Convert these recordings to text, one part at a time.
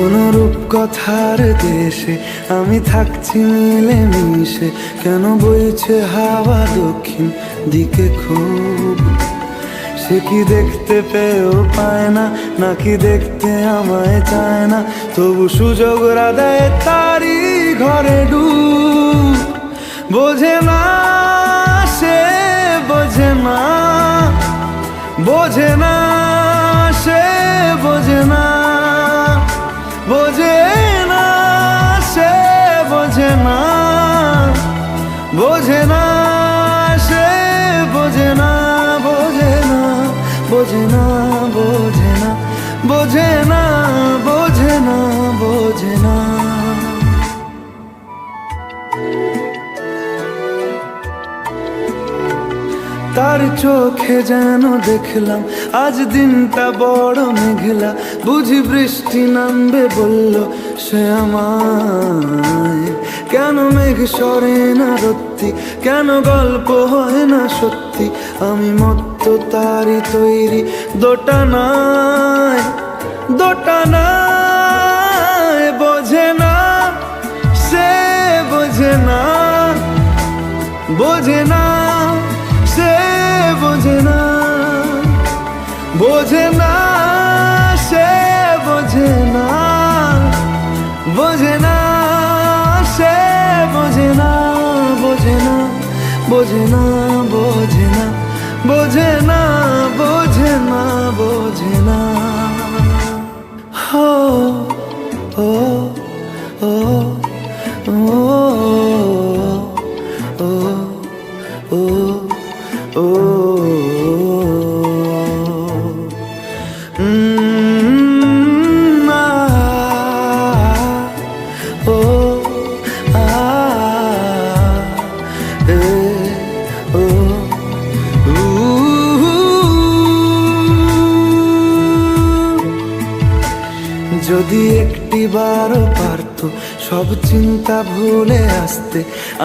কোন রূপকথার দেশে আমি থাকছি মিলে মিশে, কেন বইছে হাওয়া দক্ষিণ দিকে খুব? সে কি দেখতে পেয়েও পায় না, নাকি দেখতে আমায় চায় না? তবু সুযোগ রাধায় তারি ঘরে ডুব। বোঝে না সে, বোঝে না, বোঝে না সে, বোঝে না, বোঝে না সে, বোঝে না, বোঝে না সে, বোঝে না, বোঝে না, বোঝে না, বোঝে না, বোঝে না, বোঝে না, বোঝে না। তার চোখে যেন দেখলাম আজ দিনটা বড় মেঘলা, বুঝি বৃষ্টি নামবে বলল সে আমায়। কেন মেঘ সরে না রত্তি, কেন গল্প হয় না সত্যি? আমি মত্ত তারি তৈরি দোটানায়, দোটানায়। বোঝে না সে, বোঝে না, বোঝে না সে, বোঝে না, বোঝে না সে, বোঝে না, বোঝে না সে, বোঝে না, বোঝে না, বোঝে না, বোঝে না, বোঝে না, বোঝে না, বোঝে না। হো ও ও ও ও ও ও আ ও আ এ ও যদি একটি বারও পারতো সব চিন্তা ভুলে আসতে,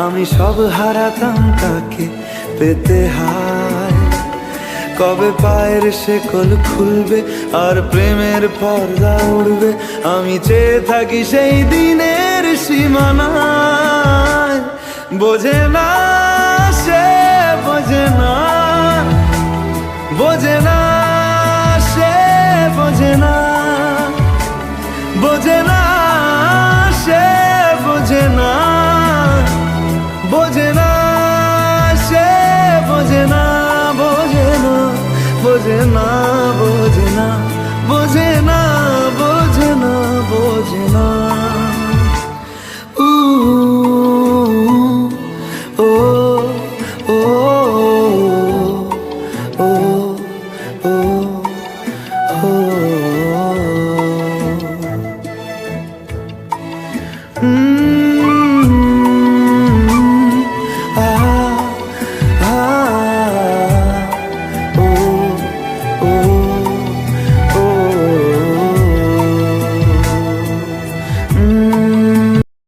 আমি সব হারাতাম তাকে পেতে হায়। কবে পায়ের শেকল খুলবে আর প্রেমের পর্দা উড়বে, আমি চেয়ে থাকি সেই দিনের সীমানায়। বোঝে না সে, বোঝে না, বোঝে না সে, বোঝে না, বোঝে না সে, বোঝে না, বোঝে না সে, বোঝে না, বোঝে না, বোঝে না, বোঝে না, বোঝে না, বোঝে না, বোঝে না।